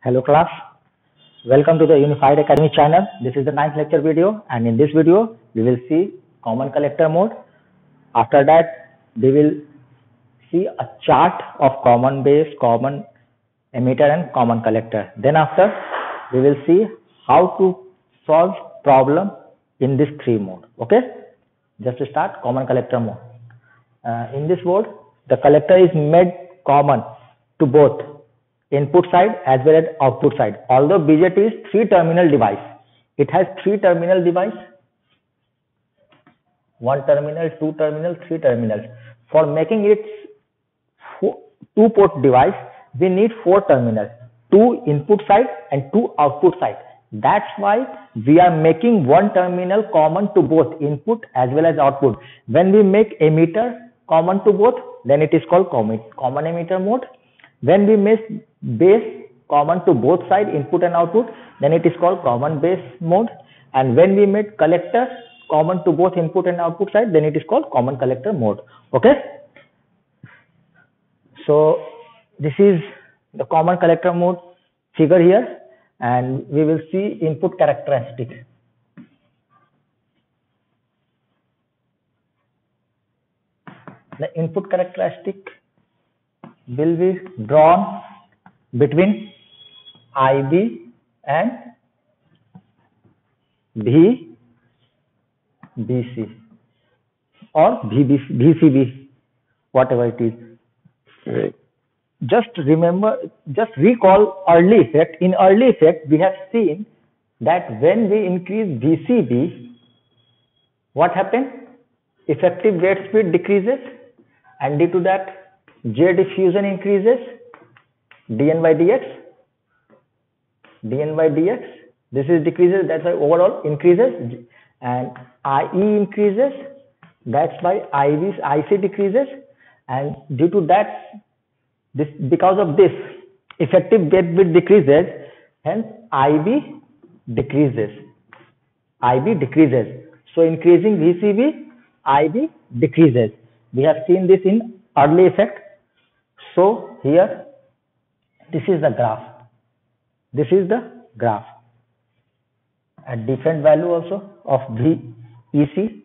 Hello class, welcome to the Unified Academy channel. This is the 9th lecture video, and in this video we will see common collector mode. After that we will see a chart of common base, common emitter and common collector. Then after we will see how to solve problem in this three mode. Okay, just to start common collector mode. In this mode the collector is made common to both input side as well as output side. Although BJT is 3-terminal device, it has 3-terminal device, 1 terminal, 2 terminal, 3 terminals. For making it 2-port device, we need 4 terminals, 2 input side and 2 output side. That's why we are making 1 terminal common to both input as well as output. When we make emitter common to both, then it is called common emitter mode. When we make base common to both side input and output, then it is called common base mode. And when we make collector common to both input and output side, then it is called common collector mode. Okay, so this is the common collector mode figure here, and we will see input characteristic. The input characteristic will be drawn between IB and VBC or VCB, whatever it is. Just recall early effect. In early effect, we have seen that when we increase VCB, what happened? Effective gate speed decreases, and due to that, J diffusion increases, dN by dx, this is decreases, that's why overall increases, and IE increases, that's why IC decreases, and due to that, because of this, effective gate width decreases, hence IB decreases. So increasing VCB, IB decreases. We have seen this in early effect. So here, this is the graph. At different value also of VEC,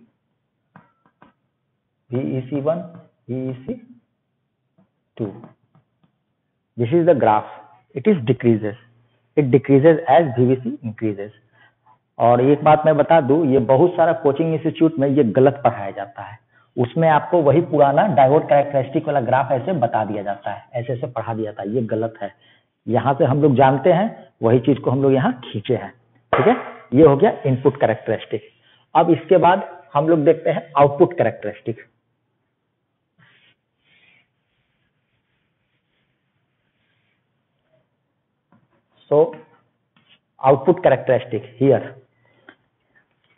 VEC1, VEC2. This is the graph. It decreases as VVC increases. और एक बात मैं बता दूं, ये बहुत सारा coaching institute में ये गलत पढ़ाया जाता है. उसमें आपको वही पुराना डायोड कैरेक्टरिस्टिक वाला ग्राफ ऐसे बता दिया जाता है, ऐसे पढ़ा दिया जाता है. ये गलत है. यहाँ से हम लोग जानते हैं, वही चीज को हम लोग यहाँ खींचे हैं. ठीक है, ये हो गया इनपुट कैरेक्टरिस्टिक. अब इसके बाद हम लोग देखते हैं output characteristic. So output characteristic here.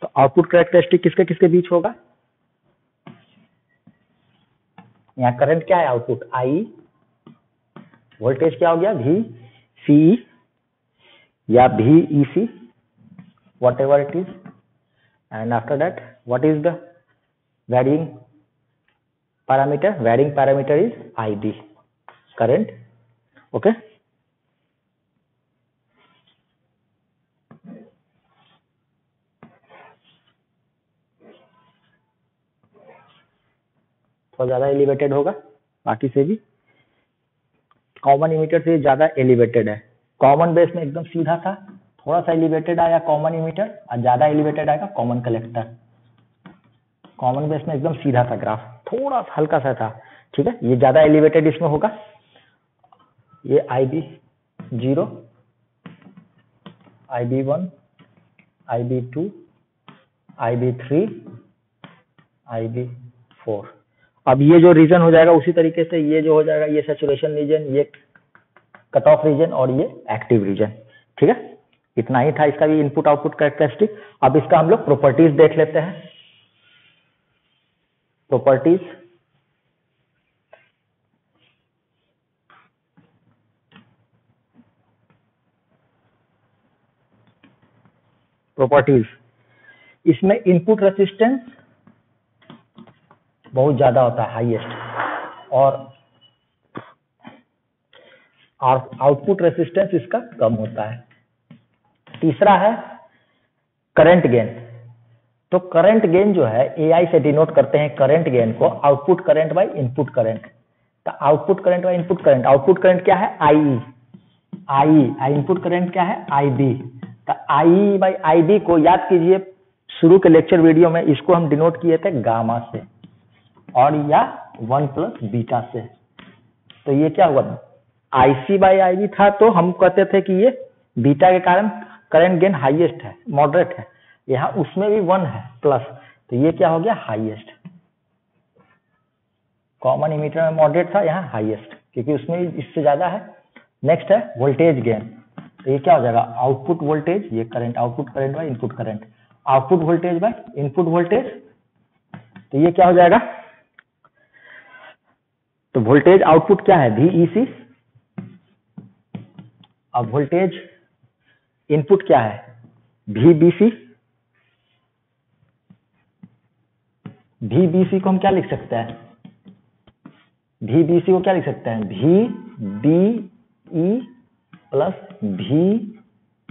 तो आउटपुट कैरेक्टरिस्टिक किसके किसके बीच होगा? यहाँ करंट क्या है? आउटपुट आई, वोल्टेज क्या हो गया? वी सी या V E C, whatever it is. And after that what is the varying parameter? Varying parameter is I D, current. Okay, थोड़ा ज्यादा एलिवेटेड होगा बाकी से भी. कॉमन इमीटर से ज्यादा एलिवेटेड है. कॉमन बेस में एकदम सीधा था, थोड़ा सा एलिवेटेड आया कॉमन इमीटर, और ज्यादा एलिवेटेड आएगा कॉमन कलेक्टर. कॉमन बेस में एकदम सीधा था ग्राफ, थोड़ा सा हल्का सा था. ठीक है, ये ज्यादा एलिवेटेड इसमें होगा. ये IB0, IB1, IB2, IB3, IB4. अब ये जो रीजन हो जाएगा उसी तरीके से ये जो हो जाएगा, ये सैचुरेशन रीजन, ये कट ऑफ रीजन और ये एक्टिव रीजन. ठीक है, इतना ही था इसका भी इनपुट आउटपुट कैरेक्टरिस्टिक. अब इसका हम लोग प्रॉपर्टीज देख लेते हैं. प्रॉपर्टीज इसमें इनपुट रेजिस्टेंस बहुत ज्यादा होता है, हाईएस्ट, और और आउटपुट रेसिस्टेंस इसका कम होता है। तीसरा है करंट गेन। तो करंट गेन जो है AI से डिनोट करते हैं करंट गेन को output current by input current. तो output current by input current, output current क्या है IE, इनपुट करंट क्या है IB। तो IE बाय IB को याद कीजिए, शुरू के लेक्चर वीडियो में इसको हम डिनोट किए थे गामा से और या 1 प्लस बीटा से। तो ये क्या हुआ, IC बाय IB था, तो हम कहते थे कि ये बीटा के कारण करंट गेन हाईएस्ट है, मॉडरेट है। यहाँ उसमें भी 1 है प्लस, तो ये क्या हो गया हाईएस्ट। कॉमन इमीटर में मॉडरेट था, यहाँ हाईएस्ट, क्योंकि उसमें इससे ज्यादा है। नेक्स्ट है वोल्टेज गेन। तो ये क्या हो जाएगा आउटपुट वोल्टेज, ये current, output current by input current, output voltage by input voltage. तो ये क्या हो जाएगा, तो वोल्टेज आउटपुट क्या है VEC, अब वोल्टेज इनपुट क्या है VBC। VBC को हम क्या लिख सकते हैं, VBC को क्या लिख सकते हैं VBE प्लस VEC,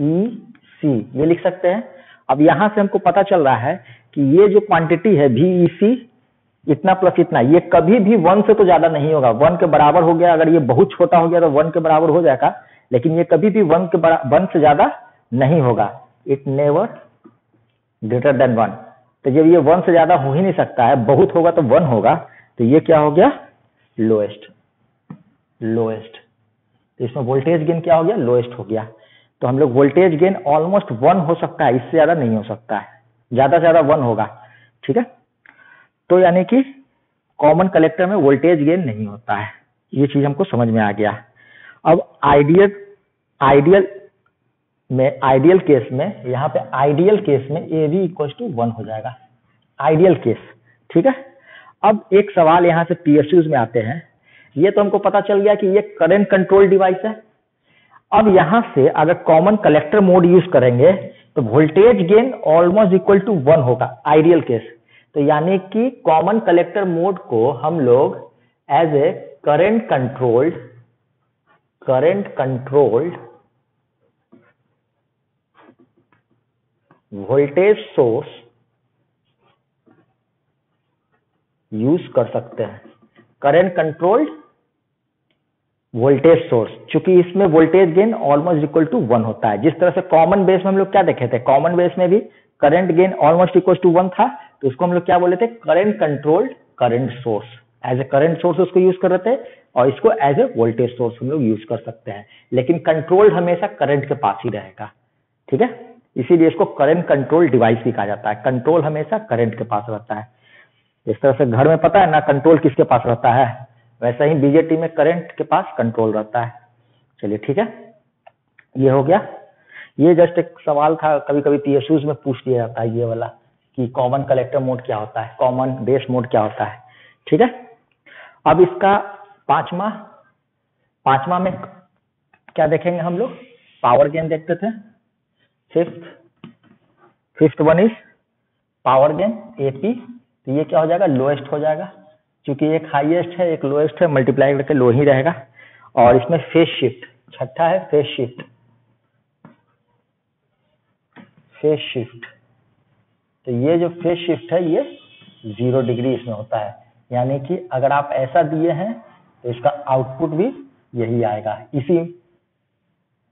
ये लिख सकते हैं। अब यहां से हमको पता चल रहा है कि ये जो क्वांटिटी है VEC इतना प्लस इतना, ये कभी भी 1 से तो ज्यादा नहीं होगा। 1 के बराबर हो गया, अगर ये बहुत छोटा हो गया तो 1 के बराबर हो जाएगा, लेकिन ये कभी भी 1 से ज्यादा नहीं होगा। It never greater than 1। तो जब ये 1 से ज्यादा हो ही नहीं सकता है, बहुत होगा तो 1 होगा, तो ये क्या हो गया लोएस्ट। तो इसमें वोल्टेज गेन क्या हो गया लोएस्ट हो गया। तो हम लोग वोल्टेज गेन ऑलमोस्ट 1 हो सकता है, इससे ज्यादा नहीं हो सकता है, ज्यादा से ज्यादा 1 होगा। ठीक है, तो यानी कि कॉमन कलेक्टर में वोल्टेज गेन नहीं होता है, ये चीज हमको समझ में आ गया। अब आइडियल केस में, यहाँ पे आइडियल केस में AV इक्वल टू 1 हो जाएगा, आइडियल केस। ठीक है, अब एक सवाल यहाँ से PSUs में आते हैं। ये तो हमको पता चल गया कि ये करंट कंट्रोल डिवाइस है। अब यहां से अगर कॉमन कलेक्टर मोड यूज करेंगे तो voltage gain almost equal to 1 होगा, आइडियल केस। तो यानी कि कॉमन कलेक्टर मोड को हम लोग as a current controlled voltage source use कर सकते हैं। करंट कंट्रोल्ड वोल्टेज सोर्स, चूंकि इसमें voltage gain almost equal to 1 होता है। जिस तरह से कॉमन बेस में हम लोग क्या देखे थे, कॉमन बेस में भी current gain almost equal to 1 था, तो उसको हम लोग क्या बोले थे current controlled current source. As a current source उसको यूज कर रहे थे, और इसको एज ए वोल्टेज सोर्स हम लोग यूज कर सकते हैं, लेकिन कंट्रोल्ड हमेशा करंट के पास ही रहेगा। ठीक है, इसीलिए इसको करंट कंट्रोल डिवाइस भी कहा जाता है। कंट्रोल हमेशा करंट के पास रहता है। इस तरह से घर में पता है ना कंट्रोल किसके पास रहता है, वैसा ही BJT में करंट के पास कंट्रोल रहता है। चलिए ठीक है, ये हो गया। ये जस्ट एक सवाल था, कभी कभी PSUs में पूछ लिया जाता है ये वाला कि कॉमन कलेक्टर मोड क्या होता है, कॉमन बेस मोड क्या होता है। ठीक है, अब इसका पांचवा में क्या देखेंगे हम लोग, पावर गेन देखते थे। Fifth one is power gain AP। तो ये क्या हो जाएगा लोएस्ट हो जाएगा, क्योंकि एक हाईएस्ट है एक लोएस्ट है, मल्टीप्लाई करके लो ही रहेगा। और इसमें फेज शिफ्ट, छठा है फेज शिफ्ट। तो ये जो फेज शिफ्ट है ये 0 डिग्री इसमें होता है, यानी कि अगर आप ऐसा दिए हैं तो इसका आउटपुट भी यही आएगा, इसी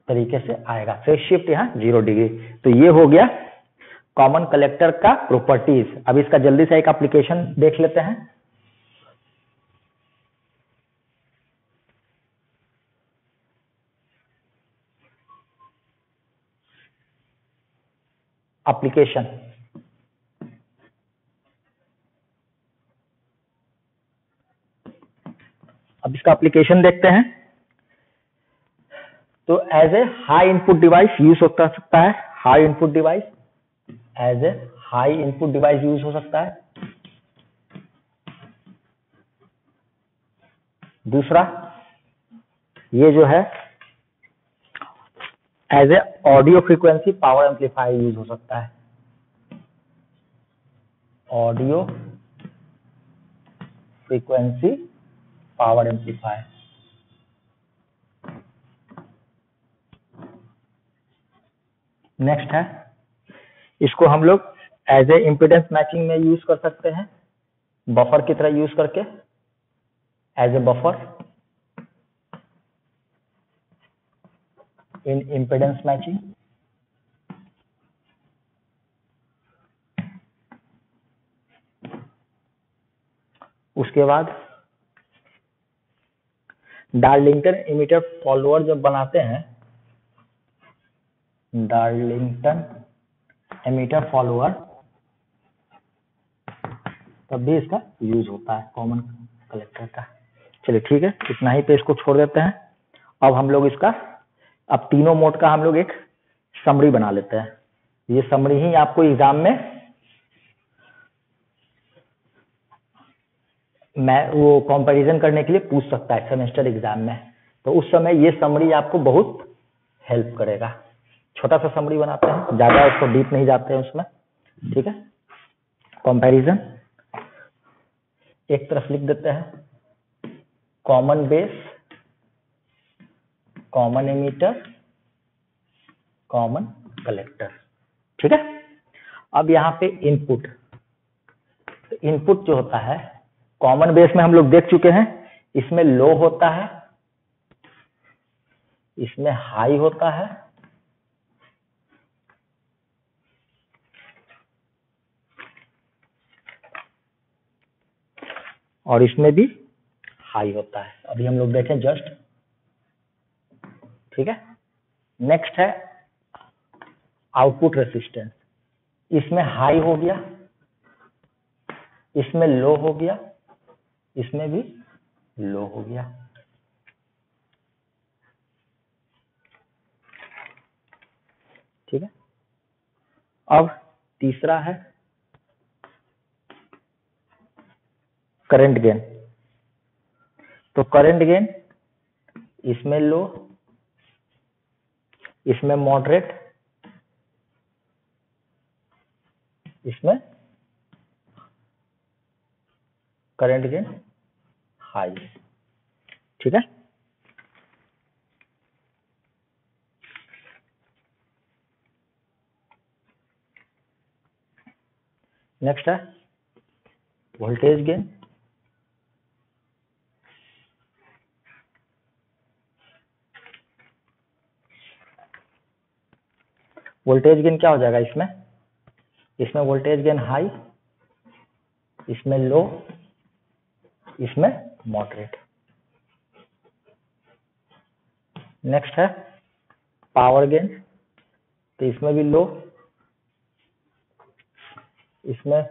तरीके से आएगा। फेज शिफ्ट यहाँ 0 डिग्री। तो ये हो गया कॉमन कलेक्टर का प्रॉपर्टीज। अब इसका जल्दी से एक एप्लीकेशन देख लेते हैं। एप्लीकेशन, अब इसका एप्लीकेशन देखते हैं। तो as a high input device use हो सकता है, high input device, as a high input device use हो सकता है। दूसरा ये जो है as a audio frequency power amplifier use हो सकता है, audio frequency power amplifier. Next है, इसको हम लोग एज ए इम्पीडेंस मैचिंग में यूज कर सकते हैं, बफर की तरह यूज करके, as a buffer in impedance matching. उसके बाद डार्लिंगटन एमिटर फॉलोअर जब बनाते हैं, डार्लिंगटन एमिटर फॉलोअर, तब भी इसका यूज होता है कॉमन कलेक्टर का। चलिए ठीक है, इतना ही पे इसको छोड़ देते हैं। अब हम लोग इसका, अब तीनों मोड का हम लोग एक समरी बना लेते हैं। ये समरी ही आपको एग्जाम में वो कंपैरिजन करने के लिए पूछ सकता है सेमेस्टर एग्जाम में, तो उस समय ये समरी आपको बहुत हेल्प करेगा। छोटा सा समरी बनाते हैं, ज्यादा उसको डीप नहीं जाते हैं उसमें, ठीक है। कंपैरिजन एक तरफ लिख देते हैं, common base, common emitter, common collector, ठीक है। अब यहाँ पे इनपुट, तो इनपुट जो होता है कॉमन बेस में हम लोग देख चुके हैं, इसमें लो होता है, इसमें हाई होता है, और इसमें भी हाई होता है। अभी हम लोग देखें जस्ट, ठीक है। नेक्स्ट है आउटपुट रेसिस्टेंस, इसमें हाई हो गया, इसमें लो हो गया, इसमें भी लो हो गया, ठीक है। अब तीसरा है करंट गेन, तो करंट गेन इसमें लो, इसमें मॉडरेट, इसमें करंट गेन हाई, ठीक है। नेक्स्ट है वोल्टेज गेन, वोल्टेज गेन क्या हो जाएगा इसमें, इसमें वोल्टेज गेन हाई, इसमें लो, इसमें मॉडरेट। नेक्स्ट है पावर गेन, तो इसमें भी लो, इसमें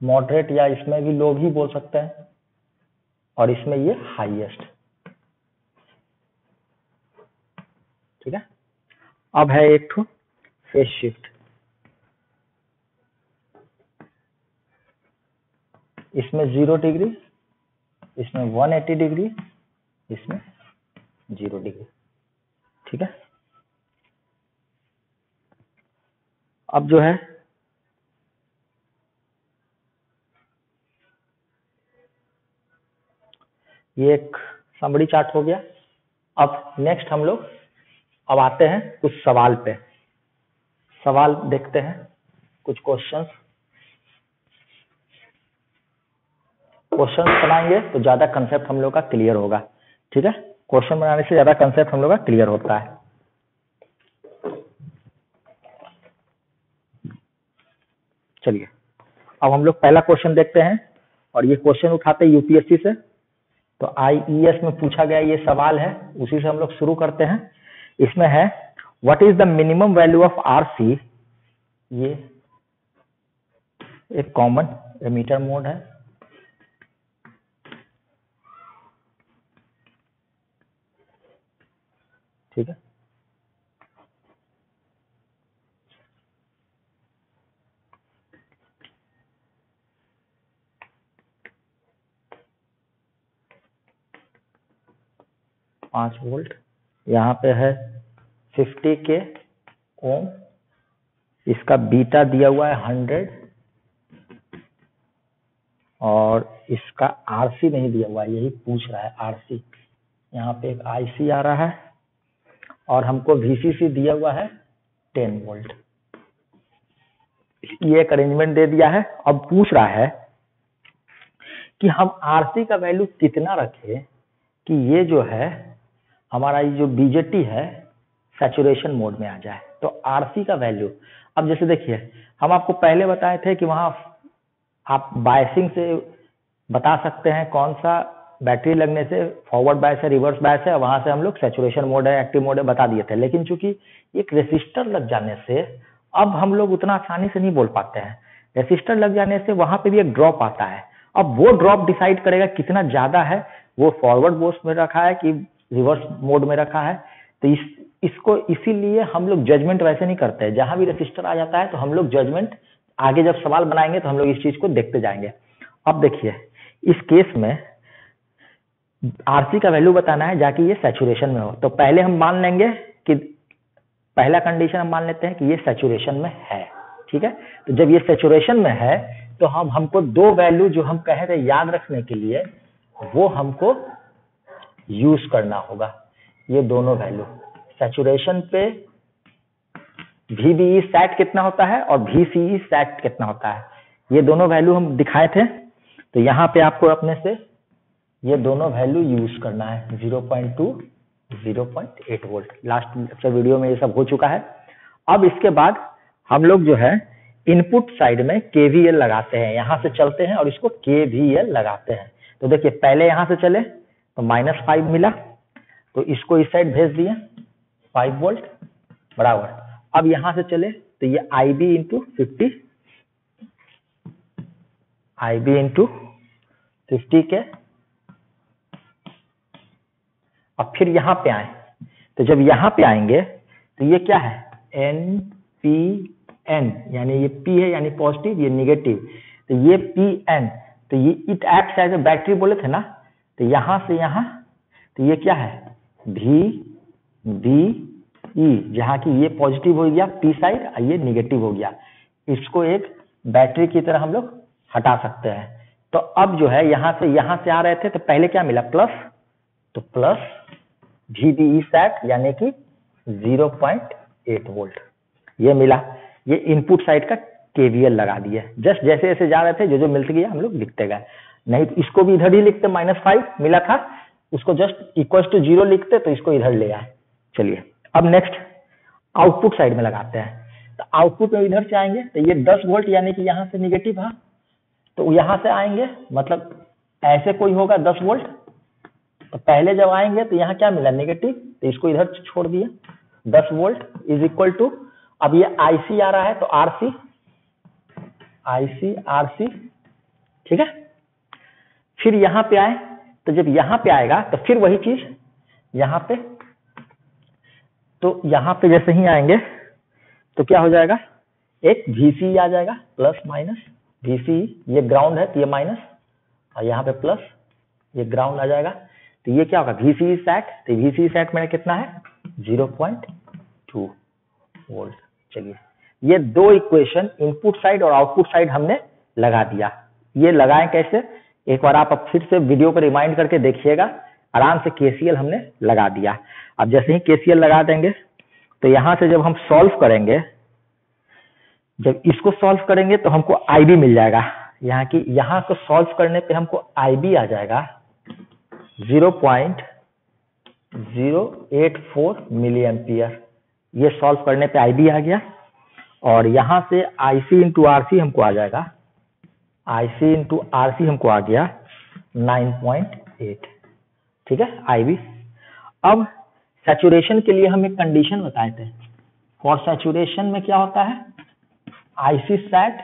मॉडरेट या इसमें भी लो भी बोल सकते हैं, और इसमें ये हाईएस्ट, ठीक है। अब है एक ठो फेज शिफ्ट, इसमें 0 डिग्री, इसमें 180 डिग्री, इसमें 0 डिग्री, ठीक है। अब जो है ये एक समरी चार्ट हो गया। अब नेक्स्ट हम लोग अब आते हैं कुछ सवाल पे, सवाल देखते हैं, कुछ क्वेश्चंस बनाएंगे तो ज्यादा कंसेप्ट हम लोग का क्लियर होगा, ठीक है। क्वेश्चन बनाने से ज्यादा कंसेप्ट हम लोग का क्लियर होता है। चलिए अब हम लोग पहला क्वेश्चन देखते हैं, और ये क्वेश्चन उठाते हैं यूपीएससी से, तो आईईएस में पूछा गया ये सवाल है, उसी से हम लोग शुरू करते हैं। इसमें है what is the minimum value of RC, ये एक कॉमन एमीटर मोड है, ठीक है। पांच वोल्ट, यहाँ पे है 50 के ओम, इसका बीटा दिया हुआ है 100, और इसका आरसी नहीं दिया हुआ है, यही पूछ रहा है आरसी। यहाँ पे एक आईसी आ रहा है, और हमको वीसीसी दिया हुआ है 10 वोल्ट। ये एक अरेंजमेंट दे दिया है। अब पूछ रहा है कि हम आरसी का वैल्यू कितना रखें कि ये जो है हमारा ये जो बीजेटी है सैचुरेशन मोड में आ जाए। तो आरसी का वैल्यू, अब जैसे देखिए हम आपको पहले बताए थे कि वहां आप बायसिंग से बता सकते हैं कौन सा बैटरी लगने से फॉरवर्ड बायस है, रिवर्स बायस है, वहां से हम लोग सैचुरेशन मोड है, एक्टिव मोड है बता दिए थे। लेकिन चूंकि एक रेसिस्टर लग जाने से अब हम लोग उतना आसानी से नहीं बोल पाते हैं। रेसिस्टर लग जाने से वहां पे भी एक ड्रॉप आता है। अब वो ड्रॉप डिसाइड करेगा कितना ज्यादा है, वो फॉरवर्ड बोस में रखा है कि रिवर्स मोड में रखा है। तो इसको इसीलिए हम लोग जजमेंट वैसे नहीं करते हैं। जहां भी रेसिस्टर आ जाता है तो हम लोग जजमेंट आगे जब सवाल बनाएंगे तो हम लोग इस चीज को देखते जाएंगे। अब देखिए इस केस में आरसी का वैल्यू बताना है जाके ये सैचुरेशन में हो। तो पहले हम मान लेंगे कि पहला कंडीशन हम मान लेते हैं कि ये सैचुरेशन में है। ठीक है, तो जब ये सैचुरेशन में है तो हमको दो वैल्यू जो हम कह रहे याद रखने के लिए वो हमको यूज करना होगा। ये दोनों वैल्यू सैचुरेशन पे VBE सैट कितना होता है और VCE सैट कितना होता है, ये दोनों वैल्यू हम दिखाए थे। तो यहाँ पे आपको अपने से ये दोनों वैल्यू यूज करना है, 0.2 0.8 वोल्ट। लास्ट लेक्चर वीडियो में ये सब हो चुका है। अब इसके बाद हम लोग जो है इनपुट साइड में KVL लगाते हैं। यहां से चलते हैं और इसको KVL लगाते हैं। तो देखिए पहले यहां से चले तो -5 मिला, तो इसको इस साइड भेज दिए 5 वोल्ट बराबर। अब यहां से चले तो ये IB इंटू 50 के। अब फिर यहां पे आए तो जब यहां पे आएंगे तो ये क्या है NPN, यानी ये P है यानी पॉजिटिव, ये निगेटिव। तो ये PN, तो ये it acts as a battery बोले थे ना। तो यहां से यहां तो ये क्या है VBE, जहां की ये पॉजिटिव हो गया P साइड और ये निगेटिव हो गया। इसको एक बैटरी की तरह हम लोग हटा सकते हैं। तो अब जो है यहां से आ रहे थे तो पहले क्या मिला प्लस, तो प्लस VBE सैट यानी कि 0.8 वोल्ट ये मिला। ये इनपुट साइड का KVL लगा दिया। जस्ट जैसे जैसे जा रहे थे जो जो मिलते गया हम लोग लिखते गए। नहीं तो इसको भी इधर ही लिखते, -5 मिला था उसको जस्ट इक्वल टू 0 लिखते तो इसको इधर ले आए। चलिए अब नेक्स्ट आउटपुट साइड में लगाते हैं। तो आउटपुट में इधर से आएंगे तो ये 10 वोल्ट यानी कि यहाँ से निगेटिव है, तो यहां से आएंगे मतलब ऐसे कोई होगा 10 वोल्ट। तो पहले जब आएंगे तो यहाँ क्या मिला नेगेटिव, तो इसको इधर छोड़ दिया 10 वोल्ट इज इक्वल टू, अब ये IC आ रहा है तो RC, ठीक है। फिर यहाँ पे आए तो जब यहाँ पे आएगा तो फिर वही चीज यहाँ पे, तो यहाँ पे जैसे ही आएंगे तो क्या हो जाएगा एक VCE आ जाएगा प्लस माइनस VCE, ये ग्राउंड है तो ये माइनस और यहाँ पे प्लस, ये ग्राउंड आ जाएगा। तो ये क्या होगा VCE सैट, तो VCE सैट मेरा कितना है 0.2 वोल्ट। चलिए ये दो इक्वेशन इनपुट साइड और आउटपुट साइड हमने लगा दिया। ये लगाएं कैसे, एक बार आप अब फिर से वीडियो को रिमाइंड करके देखिएगा। आराम से KCL हमने लगा दिया। अब जैसे ही KCL लगा देंगे तो यहां से जब हम सॉल्व करेंगे, जब इसको सॉल्व करेंगे तो हमको IB मिल जाएगा। यहाँ को सॉल्व करने पे हमको IB आ जाएगा 0.084 मिली एम्पियर। ये सॉल्व करने पे IB आ गया और यहां से IC इंटू RC हमको आ जाएगा, IC इंटू RC हमको आ गया 9.8, ठीक है IB। अब सैचुरेशन के लिए हम एक कंडीशन बताए थे। फॉर सैचुरेशन में क्या होता है IC सैट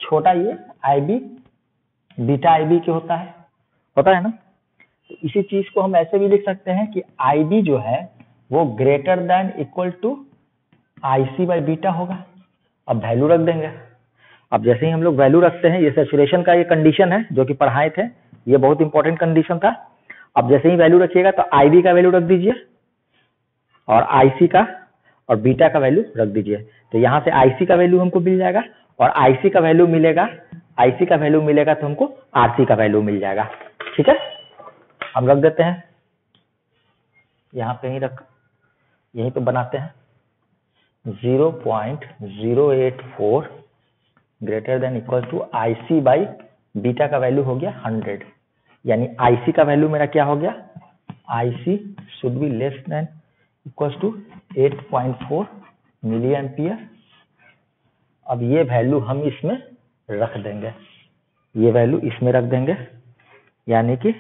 छोटा ये IB बीटा IB के होता है ना। तो इसी चीज को हम ऐसे भी लिख सकते हैं कि IB जो है वो greater than equal to IC by beta होगा। अब वैल्यू रख देंगे। अब जैसे ही हम लोग वैल्यू रखते हैं, ये सैचुरेशन का ये कंडीशन है जो कि पढ़ाए थे, ये बहुत इंपॉर्टेंट कंडीशन था। अब जैसे ही वैल्यू रखिएगा तो IB का वैल्यू रख दीजिए और IC का और बीटा का वैल्यू रख दीजिए। तो यहाँ से IC का वैल्यू हमको मिल जाएगा और IC का वैल्यू मिलेगा तो हमको RC का वैल्यू मिल जाएगा। ठीक है, हम रख देते हैं यहाँ पे, यहीं पे बनाते हैं। 0.084 greater than equal to IC by beta का वैल्यू हो गया 100, यानी IC का वैल्यू मेरा क्या हो गया, IC should be less than equal to 8.4 milliampere. अब ये वैल्यू हम इसमें रख देंगे, ये वैल्यू इसमें रख देंगे, यानी कि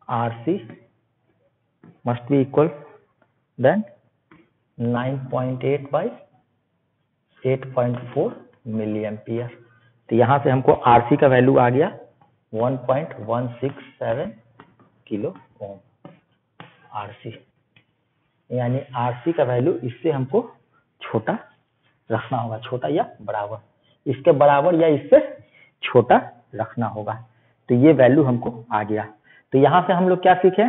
RC must be equal then 9.8 by 8.4 milliampere. तो यहाँ से हमको RC का वैल्यू आ गया 1.167 किलो ओम RC, यानी RC का वैल्यू इससे हमको छोटा रखना होगा, छोटा या बराबर, इसके बराबर या इससे छोटा रखना होगा। तो ये वैल्यू हमको आ गया। तो यहाँ से हम लोग क्या सीखे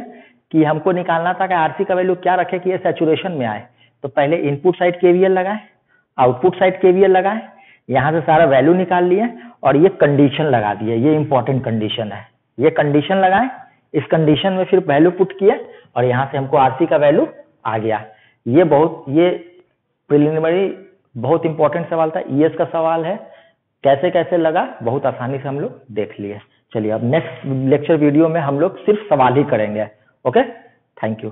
कि हमको निकालना था कि RC का वैल्यू क्या रखे कि ये सैचुरेशन में आए। तो पहले इनपुट साइड KVL लगाए, आउटपुट साइड KVL लगाए, यहाँ से सारा वैल्यू निकाल लिए और ये कंडीशन लगा दिए, ये इंपॉर्टेंट कंडीशन है, ये कंडीशन लगाए, इस कंडीशन में फिर वैल्यू पुट किए और यहाँ से हमको RC का वैल्यू आ गया। ये प्रिलिमिनरी बहुत इंपॉर्टेंट सवाल था, ES का सवाल है, कैसे कैसे लगा बहुत आसानी से हम लोग देख लिए। चलिए अब नेक्स्ट लेक्चर वीडियो में हम लोग सिर्फ सवाल ही करेंगे। Okay, thank you.